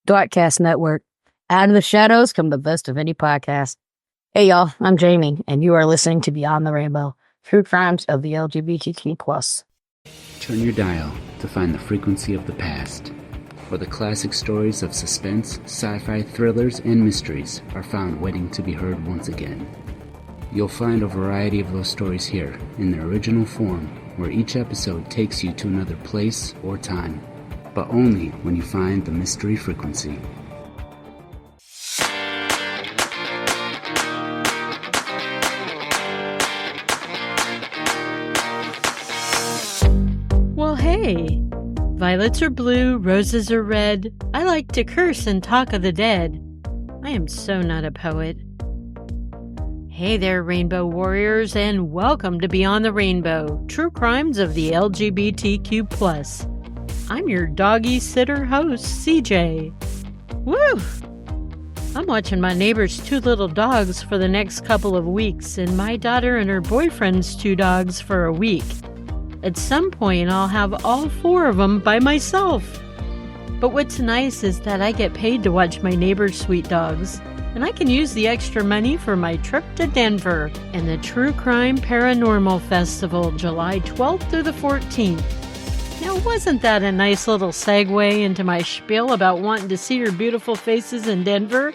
Darkcast Network. Out of the shadows come the best of any podcast. Hey y'all, I'm Jamie, and you are listening to Beyond the Rainbow, True Crimes of the LGBTQ+. Turn your dial to find the frequency of the past, where the classic stories of suspense, sci-fi thrillers, and mysteries are found waiting to be heard once again. You'll find a variety of those stories here in their original form, where each episode takes you to another place or time, but only when you find the mystery frequency. Well, hey, violets are blue, roses are red. I like to curse and talk of the dead. I am so not a poet. Hey there, Rainbow Warriors, and welcome to Beyond the Rainbow, True Crimes of the LGBTQ+. I'm your doggy sitter host, CJ. Woo! I'm watching my neighbor's 2 little dogs for the next couple of weeks, and my daughter and her boyfriend's 2 dogs for a week. At some point, I'll have all 4 of them by myself. But what's nice is that I get paid to watch my neighbor's sweet dogs, and I can use the extra money for my trip to Denver and the True Crime Paranormal Festival, July 12th through the 14th. Now, wasn't that a nice little segue into my spiel about wanting to see your beautiful faces in Denver?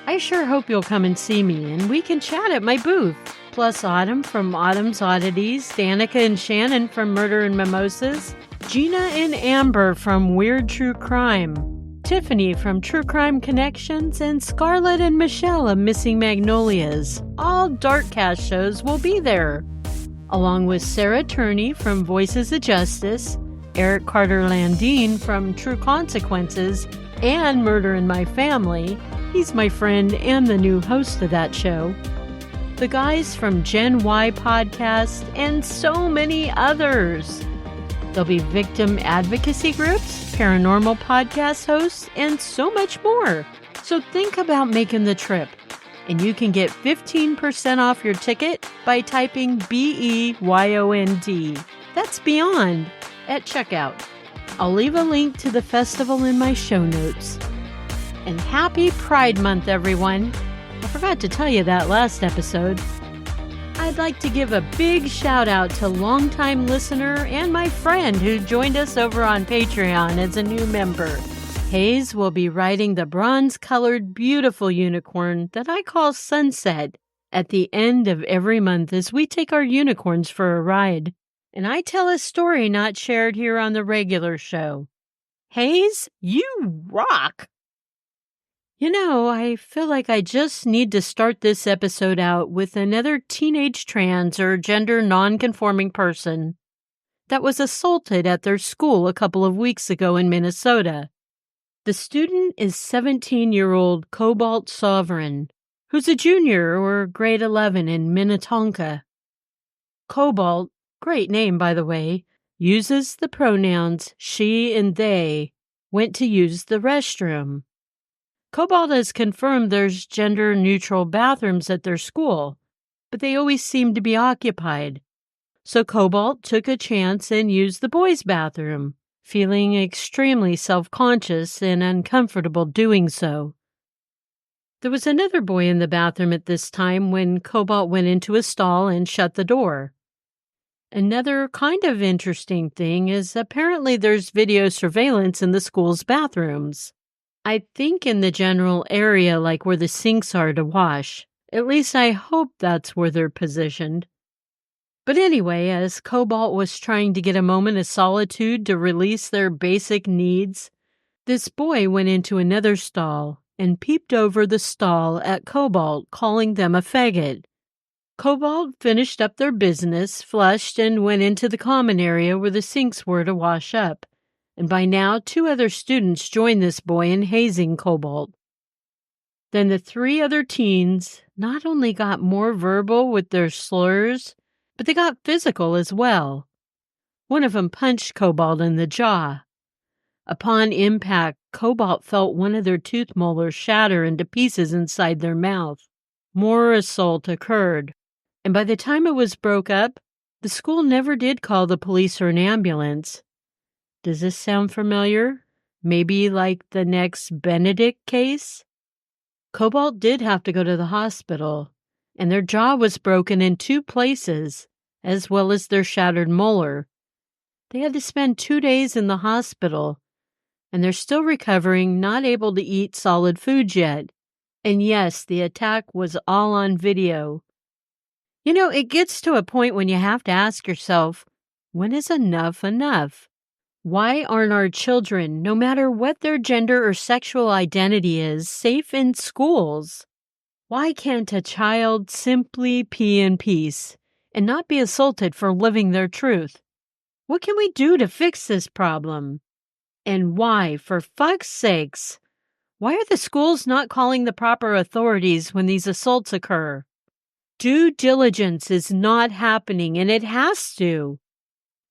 I sure hope you'll come and see me, and we can chat at my booth. Plus Autumn from Autumn's Oddities, Danica and Shannon from Murder and Mimosas, Gina and Amber from Weird True Crime, Tiffany from True Crime Connections, and Scarlett and Michelle of Missing Magnolias. All Darkcast shows will be there, along with Sarah Turney from Voices of Justice, Eric Carter Landine from True Consequences, and Murder in My Family. He's my friend and the new host of that show. The guys from Gen Y Podcast, and so many others. There'll be victim advocacy groups, paranormal podcast hosts, and so much more. So think about making the trip. And you can get 15% off your ticket by typing BEYOND. That's Beyond at checkout. I'll leave a link to the festival in my show notes. And happy Pride Month, everyone. I forgot to tell you that last episode. I'd like to give a big shout out to longtime listener and my friend who joined us over on Patreon as a new member. Hayes will be riding the bronze-colored beautiful unicorn that I call Sunset at the end of every month as we take our unicorns for a ride. And I tell a story not shared here on the regular show. Hayes, you rock! You know, I feel like I just need to start this episode out with another teenage trans or gender non-conforming person that was assaulted at their school a couple of weeks ago in Minnesota. The student is 17-year-old Cobalt Sovereign, who's a junior or grade 11 in Minnetonka. Cobalt, great name by the way, uses the pronouns she and they, went to use the restroom. Cobalt has confirmed there's gender-neutral bathrooms at their school, but they always seem to be occupied. So Cobalt took a chance and used the boys' bathroom, feeling extremely self-conscious and uncomfortable doing so. There was another boy in the bathroom at this time when Cobalt went into a stall and shut the door. Another kind of interesting thing is apparently there's video surveillance in the school's bathrooms. I think in the general area like where the sinks are to wash. At least I hope that's where they're positioned. But anyway, as Cobalt was trying to get a moment of solitude to release their basic needs, this boy went into another stall and peeped over the stall at Cobalt, calling them a faggot. Cobalt finished up their business, flushed, and went into the common area where the sinks were to wash up. And by now, 2 other students joined this boy in hazing Cobalt. Then the 3 other teens not only got more verbal with their slurs, but they got physical as well. One of them punched Cobalt in the jaw. Upon impact, Cobalt felt one of their tooth molars shatter into pieces inside their mouth. More assault occurred, and by the time it was broke up, the school never did call the police or an ambulance. Does this sound familiar? Maybe like the next Benedict case? Cobalt did have to go to the hospital, and their jaw was broken in 2 places, as well as their shattered molar. They had to spend 2 days in the hospital, and they're still recovering, not able to eat solid foods yet. And yes, the attack was all on video. You know, it gets to a point when you have to ask yourself, when is enough enough? Why aren't our children, no matter what their gender or sexual identity is, safe in schools? Why can't a child simply pee in peace and not be assaulted for living their truth? What can we do to fix this problem? And why, for fuck's sakes, why are the schools not calling the proper authorities when these assaults occur? Due diligence is not happening, and it has to.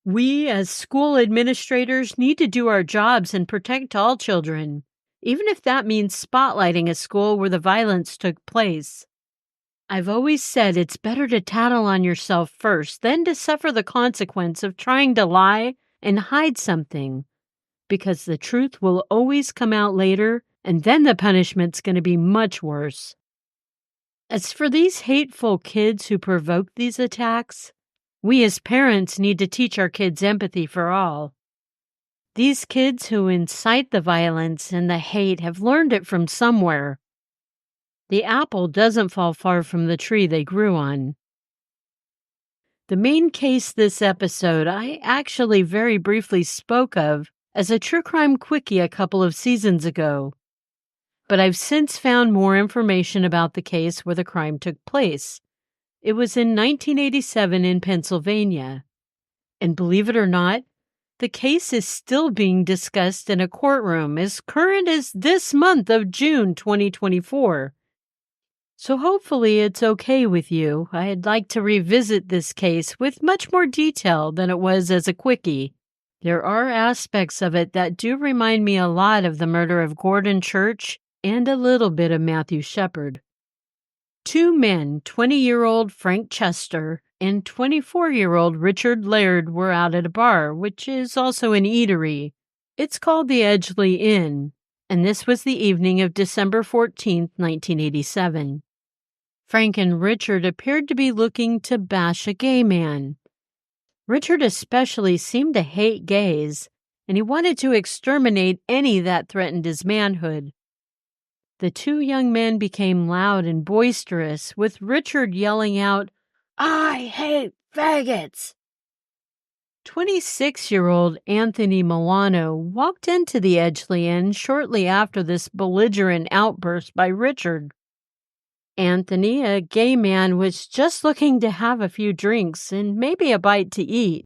We, as school administrators, need to do our jobs and protect all children, even if that means spotlighting a school where the violence took place. I've always said it's better to tattle on yourself first than to suffer the consequence of trying to lie and hide something, because the truth will always come out later, and then the punishment's going to be much worse. As for these hateful kids who provoked these attacks, we as parents need to teach our kids empathy for all. These kids who incite the violence and the hate have learned it from somewhere. The apple doesn't fall far from the tree they grew on. The main case this episode I actually very briefly spoke of as a true crime quickie a couple of seasons ago, but I've since found more information about the case where the crime took place. It was in 1987 in Pennsylvania. And believe it or not, the case is still being discussed in a courtroom as current as this month of June 2024. So hopefully it's okay with you. I'd like to revisit this case with much more detail than it was as a quickie. There are aspects of it that do remind me a lot of the murder of Gordon Church and a little bit of Matthew Shepard. 2 men, 20-year-old Frank Chester and 24-year-old Richard Laird, were out at a bar, which is also an eatery. It's called the Edgeley Inn, and this was the evening of December 14, 1987. Frank and Richard appeared to be looking to bash a gay man. Richard especially seemed to hate gays, and he wanted to exterminate any that threatened his manhood. The 2 young men became loud and boisterous, with Richard yelling out, "I hate faggots!" 26-year-old Anthony Milano walked into the Edgeley Inn shortly after this belligerent outburst by Richard. Anthony, a gay man, was just looking to have a few drinks and maybe a bite to eat,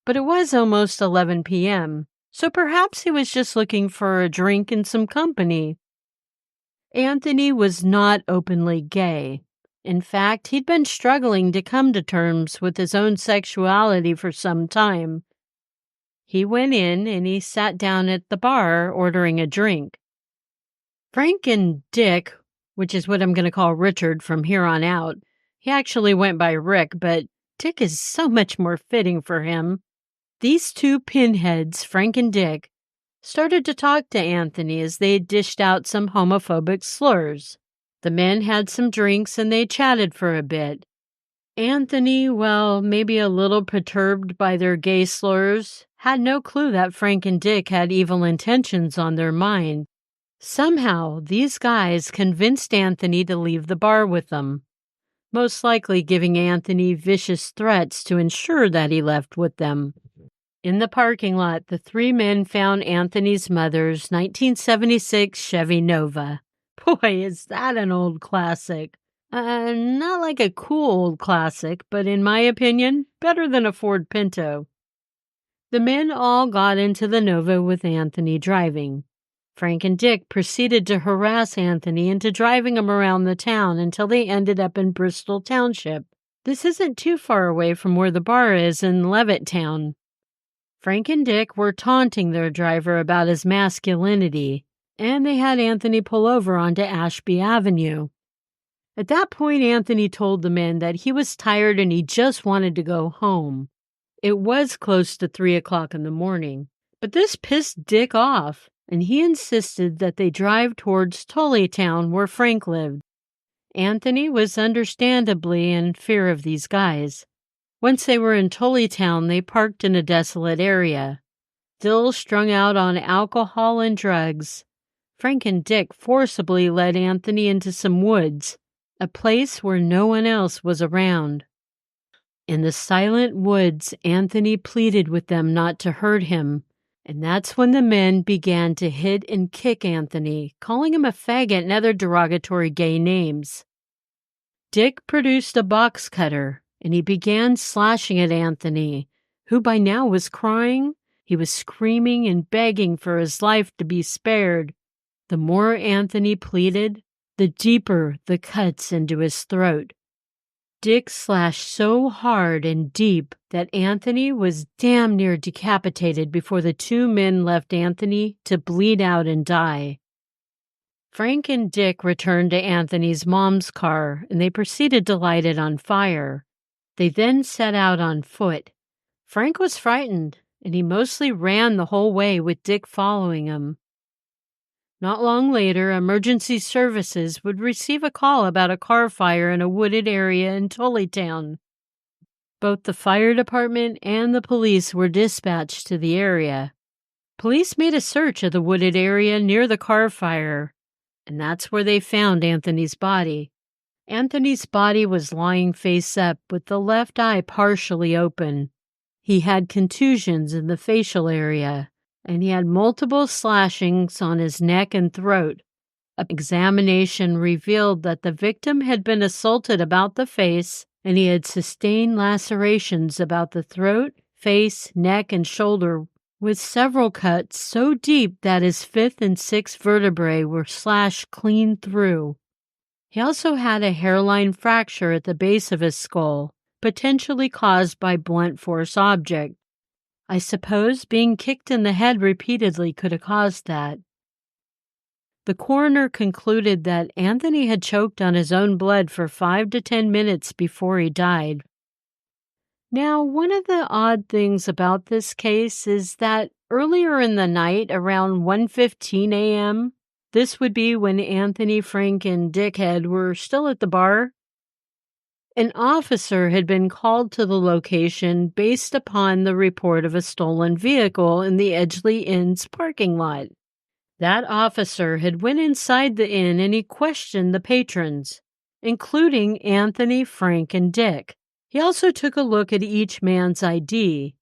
but it was almost 11 p.m., so perhaps he was just looking for a drink and some company. Anthony was not openly gay. In fact, he'd been struggling to come to terms with his own sexuality for some time. He went in and he sat down at the bar ordering a drink. Frank and Dick, which is what I'm going to call Richard from here on out, he actually went by Rick, but Dick is so much more fitting for him. These 2 pinheads, Frank and Dick, started to talk to Anthony as they dished out some homophobic slurs. The men had some drinks and they chatted for a bit. Anthony, well, maybe a little perturbed by their gay slurs, had no clue that Frank and Dick had evil intentions on their mind. Somehow, these guys convinced Anthony to leave the bar with them, most likely giving Anthony vicious threats to ensure that he left with them. In the parking lot, the 3 men found Anthony's mother's 1976 Chevy Nova. Boy, is that an old classic. Not like a cool old classic, but in my opinion, better than a Ford Pinto. The men all got into the Nova with Anthony driving. Frank and Dick proceeded to harass Anthony into driving him around the town until they ended up in Bristol Township. This isn't too far away from where the bar is in Levittown. Frank and Dick were taunting their driver about his masculinity, and they had Anthony pull over onto Ashby Avenue. At that point, Anthony told the men that he was tired and he just wanted to go home. It was close to 3 o'clock in the morning, but this pissed Dick off, and he insisted that they drive towards Tullytown where Frank lived. Anthony was understandably in fear of these guys. Once they were in Tullytown, they parked in a desolate area. Still strung out on alcohol and drugs, Frank and Dick forcibly led Anthony into some woods, a place where no one else was around. In the silent woods, Anthony pleaded with them not to hurt him, and that's when the men began to hit and kick Anthony, calling him a faggot and other derogatory gay names. Dick produced a box cutter, and he began slashing at Anthony, who by now was crying. He was screaming and begging for his life to be spared. The more Anthony pleaded, the deeper the cuts into his throat. Dick slashed so hard and deep that Anthony was damn near decapitated before the two men left Anthony to bleed out and die. Frank and Dick returned to Anthony's mom's car, and they proceeded to light it on fire. They then set out on foot. Frank was frightened, and he mostly ran the whole way with Dick following him. Not long later, emergency services would receive a call about a car fire in a wooded area in Tullytown. Both the fire department and the police were dispatched to the area. Police made a search of the wooded area near the car fire, and that's where they found Anthony's body. Anthony's body was lying face up with the left eye partially open. He had contusions in the facial area, and he had multiple slashings on his neck and throat. An examination revealed that the victim had been assaulted about the face, and he had sustained lacerations about the throat, face, neck, and shoulder, with several cuts so deep that his fifth and sixth vertebrae were slashed clean through. He also had a hairline fracture at the base of his skull, potentially caused by blunt force object. I suppose being kicked in the head repeatedly could have caused that. The coroner concluded that Anthony had choked on his own blood for 5 to 10 minutes before he died. Now, one of the odd things about this case is that earlier in the night, around 1:15 a.m., this would be when Anthony, Frank, and Dickhead were still at the bar, an officer had been called to the location based upon the report of a stolen vehicle in the Edgeley Inn's parking lot. That officer had went inside the inn and he questioned the patrons, including Anthony, Frank, and Dick. He also took a look at each man's ID.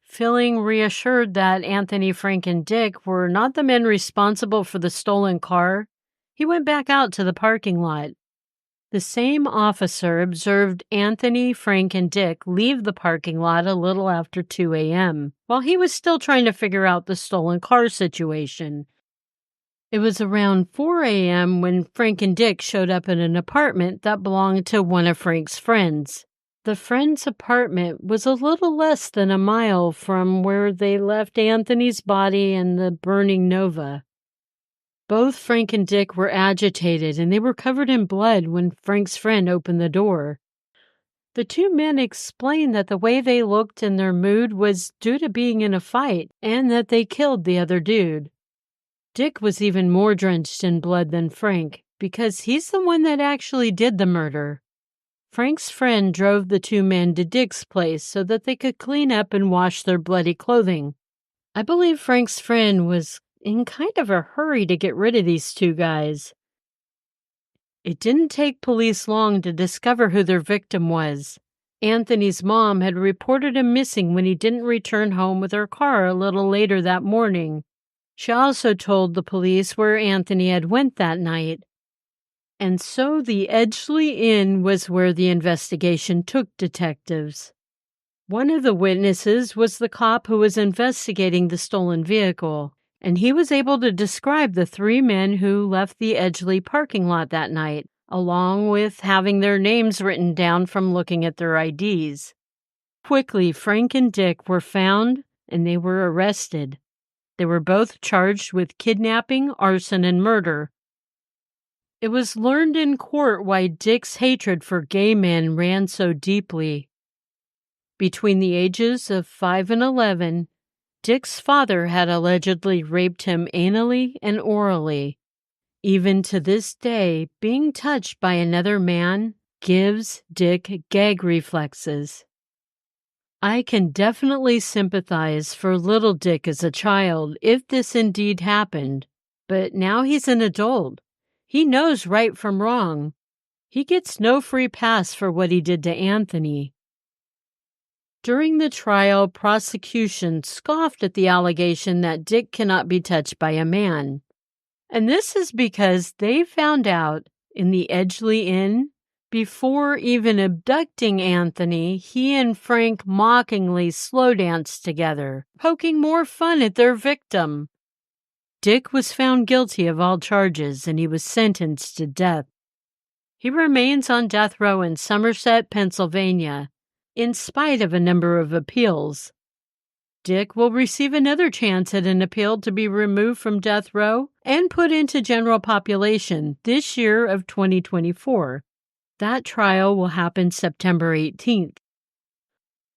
Feeling reassured that Anthony, Frank, and Dick were not the men responsible for the stolen car, he went back out to the parking lot. The same officer observed Anthony, Frank, and Dick leave the parking lot a little after 2 a.m., while he was still trying to figure out the stolen car situation. It was around 4 a.m. when Frank and Dick showed up in an apartment that belonged to one of Frank's friends. The friend's apartment was a little less than a mile from where they left Anthony's body and the burning Nova. Both Frank and Dick were agitated, and they were covered in blood when Frank's friend opened the door. The two men explained that the way they looked and their mood was due to being in a fight, and that they killed the other dude. Dick was even more drenched in blood than Frank, because he's the one that actually did the murder. Frank's friend drove the two men to Dick's place so that they could clean up and wash their bloody clothing. I believe Frank's friend was in kind of a hurry to get rid of these two guys. It didn't take police long to discover who their victim was. Anthony's mom had reported him missing when he didn't return home with her car a little later that morning. She also told the police where Anthony had went that night. And so the Edgeley Inn was where the investigation took detectives. One of the witnesses was the cop who was investigating the stolen vehicle, and he was able to describe the three men who left the Edgeley parking lot that night, along with having their names written down from looking at their IDs. Quickly, Frank and Dick were found, and they were arrested. They were both charged with kidnapping, arson, and murder. It was learned in court why Dick's hatred for gay men ran so deeply. Between the ages of 5 and 11, Dick's father had allegedly raped him anally and orally. Even to this day, being touched by another man gives Dick gag reflexes. I can definitely sympathize for little Dick as a child if this indeed happened, but now he's an adult. He knows right from wrong. He gets no free pass for what he did to Anthony. During the trial, prosecution scoffed at the allegation that Dick cannot be touched by a man. And this is because they found out in the Edgeley Inn, before even abducting Anthony, he and Frank mockingly slow danced together, poking more fun at their victim. Dick was found guilty of all charges and he was sentenced to death. He remains on death row in Somerset, Pennsylvania, in spite of a number of appeals. Dick will receive another chance at an appeal to be removed from death row and put into general population this year of 2024. That trial will happen September 18th.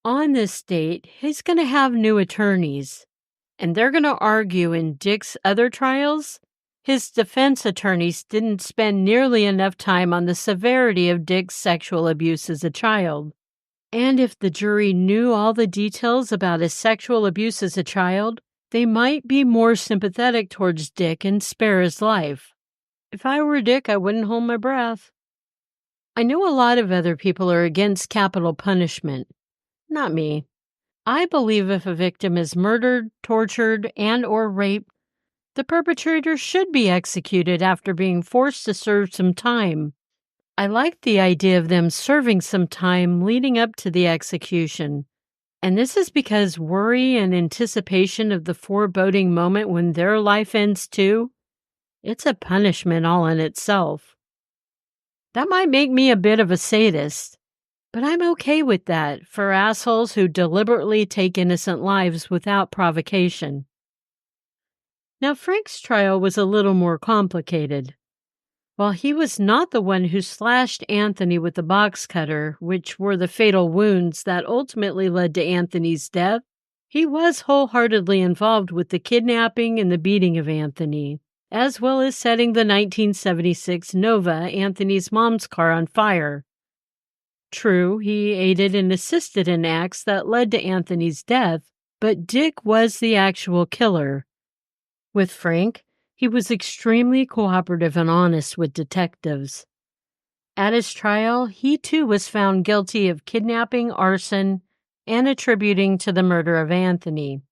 On this date, he's going to have new attorneys, and they're going to argue in Dick's other trials. His defense attorneys didn't spend nearly enough time on the severity of Dick's sexual abuse as a child. And if the jury knew all the details about his sexual abuse as a child, they might be more sympathetic towards Dick and spare his life. If I were Dick, I wouldn't hold my breath. I know a lot of other people are against capital punishment. Not me. I believe if a victim is murdered, tortured, and/or raped, the perpetrator should be executed after being forced to serve some time. I like the idea of them serving some time leading up to the execution. And this is because worry and anticipation of the foreboding moment when their life ends too, it's a punishment all in itself. That might make me a bit of a sadist, but I'm okay with that for assholes who deliberately take innocent lives without provocation. Now, Frank's trial was a little more complicated. While he was not the one who slashed Anthony with the box cutter, which were the fatal wounds that ultimately led to Anthony's death, he was wholeheartedly involved with the kidnapping and the beating of Anthony, as well as setting the 1976 Nova, Anthony's mom's car, on fire. True, he aided and assisted in acts that led to Anthony's death, but Dick was the actual killer. With Frank, he was extremely cooperative and honest with detectives. At his trial, he too was found guilty of kidnapping, arson, and attributing to the murder of Anthony.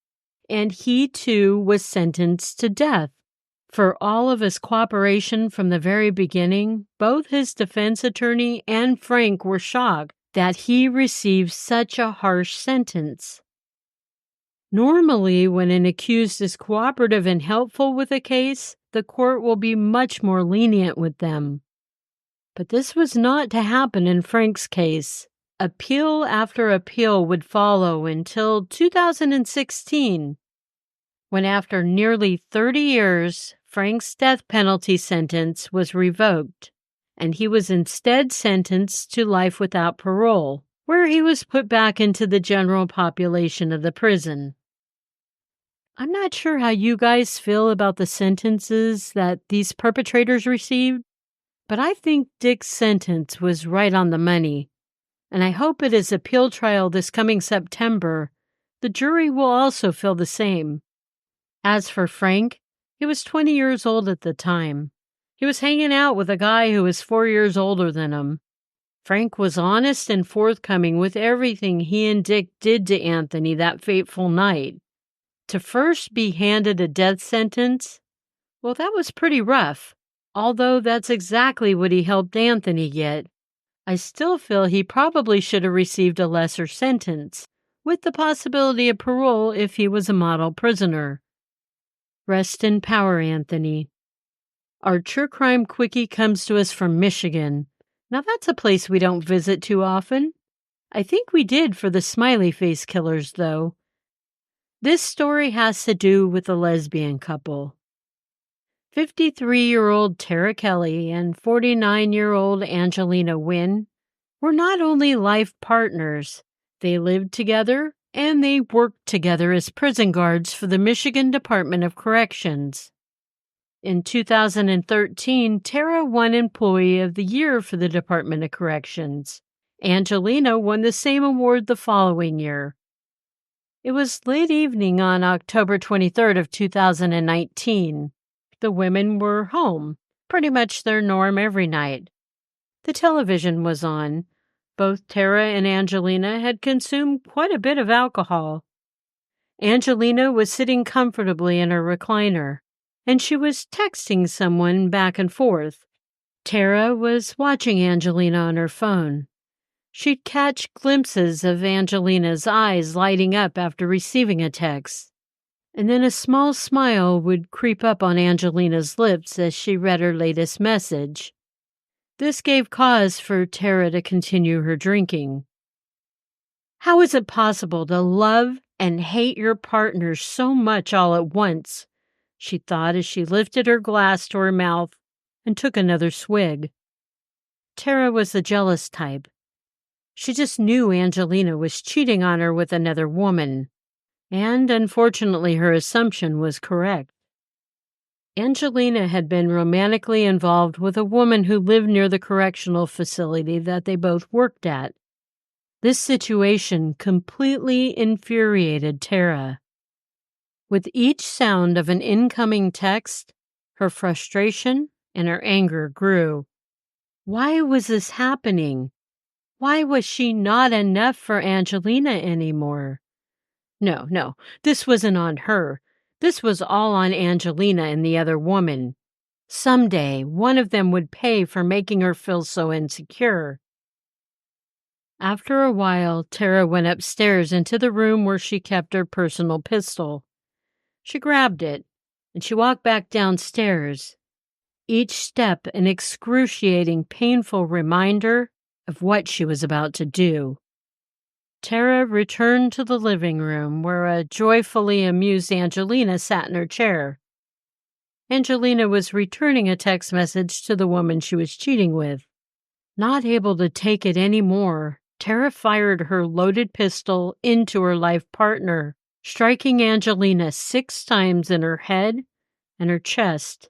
And he too was sentenced to death. For all of his cooperation from the very beginning, both his defense attorney and Frank were shocked that he received such a harsh sentence. Normally, when an accused is cooperative and helpful with a case, the court will be much more lenient with them. But this was not to happen in Frank's case. Appeal after appeal would follow until 2016, when after nearly 30 years, Frank's death penalty sentence was revoked, and he was instead sentenced to life without parole, where he was put back into the general population of the prison. I'm not sure how you guys feel about the sentences that these perpetrators received, but I think Dick's sentence was right on the money, and I hope at his appeal trial this coming September, the jury will also feel the same. As for Frank, he was 20 years old at the time. He was hanging out with a guy who was 4 years older than him. Frank was honest and forthcoming with everything he and Dick did to Anthony that fateful night. To first be handed a death sentence, well, that was pretty rough. Although that's exactly what he helped Anthony get, I still feel he probably should have received a lesser sentence, with the possibility of parole if he was a model prisoner. Rest in power, Anthony. Our true crime quickie comes to us from Michigan. Now that's a place we don't visit too often. I think we did for the smiley face killers, though. This story has to do with a lesbian couple. 53-year-old Tara Kelly and 49-year-old Angelina Wynn were not only life partners, they lived together and they worked together as prison guards for the Michigan Department of Corrections. In 2013, Tara won Employee of the Year for the Department of Corrections. Angelina won the same award the following year. It was late evening on October 23rd of 2019. The women were home, pretty much their norm every night. The television was on. Both Tara and Angelina had consumed quite a bit of alcohol. Angelina was sitting comfortably in her recliner, and she was texting someone back and forth. Tara was watching Angelina on her phone. She'd catch glimpses of Angelina's eyes lighting up after receiving a text, and then a small smile would creep up on Angelina's lips as she read her latest message. This gave cause for Tara to continue her drinking. How is it possible to love and hate your partner so much all at once? She thought as she lifted her glass to her mouth and took another swig. Tara was the jealous type. She just knew Angelina was cheating on her with another woman, and unfortunately her assumption was correct. Angelina had been romantically involved with a woman who lived near the correctional facility that they both worked at. This situation completely infuriated Tara. With each sound of an incoming text, her frustration and her anger grew. Why was this happening? Why was she not enough for Angelina anymore? No, this wasn't on her. This was all on Angelina and the other woman. Someday, one of them would pay for making her feel so insecure. After a while, Tara went upstairs into the room where she kept her personal pistol. She grabbed it, and she walked back downstairs. Each step an excruciating, painful reminder of what she was about to do. Tara returned to the living room where a joyfully amused Angelina sat in her chair. Angelina was returning a text message to the woman she was cheating with. Not able to take it anymore, Tara fired her loaded pistol into her life partner, striking Angelina 6 times in her head and her chest,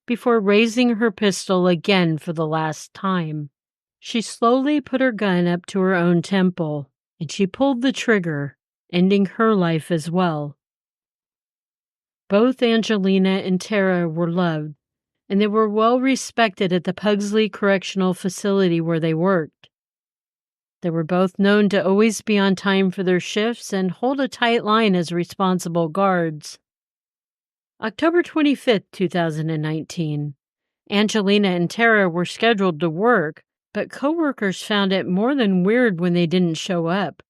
before raising her pistol again for the last time. She slowly put her gun up to her own temple, and she pulled the trigger, ending her life as well. Both Angelina and Tara were loved, and they were well respected at the Pugsley Correctional Facility where they worked. They were both known to always be on time for their shifts and hold a tight line as responsible guards. October 25th, 2019. Angelina and Tara were scheduled to work, but coworkers found it more than weird when they didn't show up.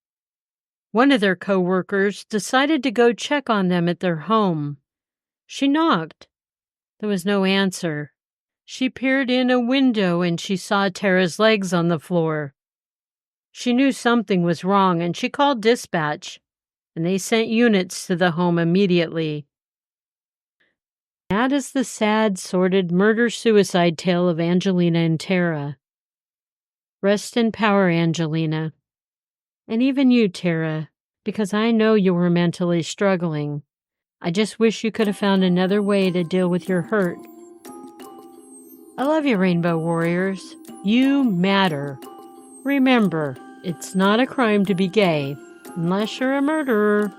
One of their coworkers decided to go check on them at their home. She knocked. There was no answer. She peered in a window and she saw Tara's legs on the floor. She knew something was wrong and she called dispatch, and they sent units to the home immediately. That is the sad, sordid murder-suicide tale of Angelina and Tara. Rest in power, Angelina. And even you, Tara, because I know you were mentally struggling. I just wish you could have found another way to deal with your hurt. I love you, Rainbow Warriors. You matter. Remember, it's not a crime to be gay, unless you're a murderer.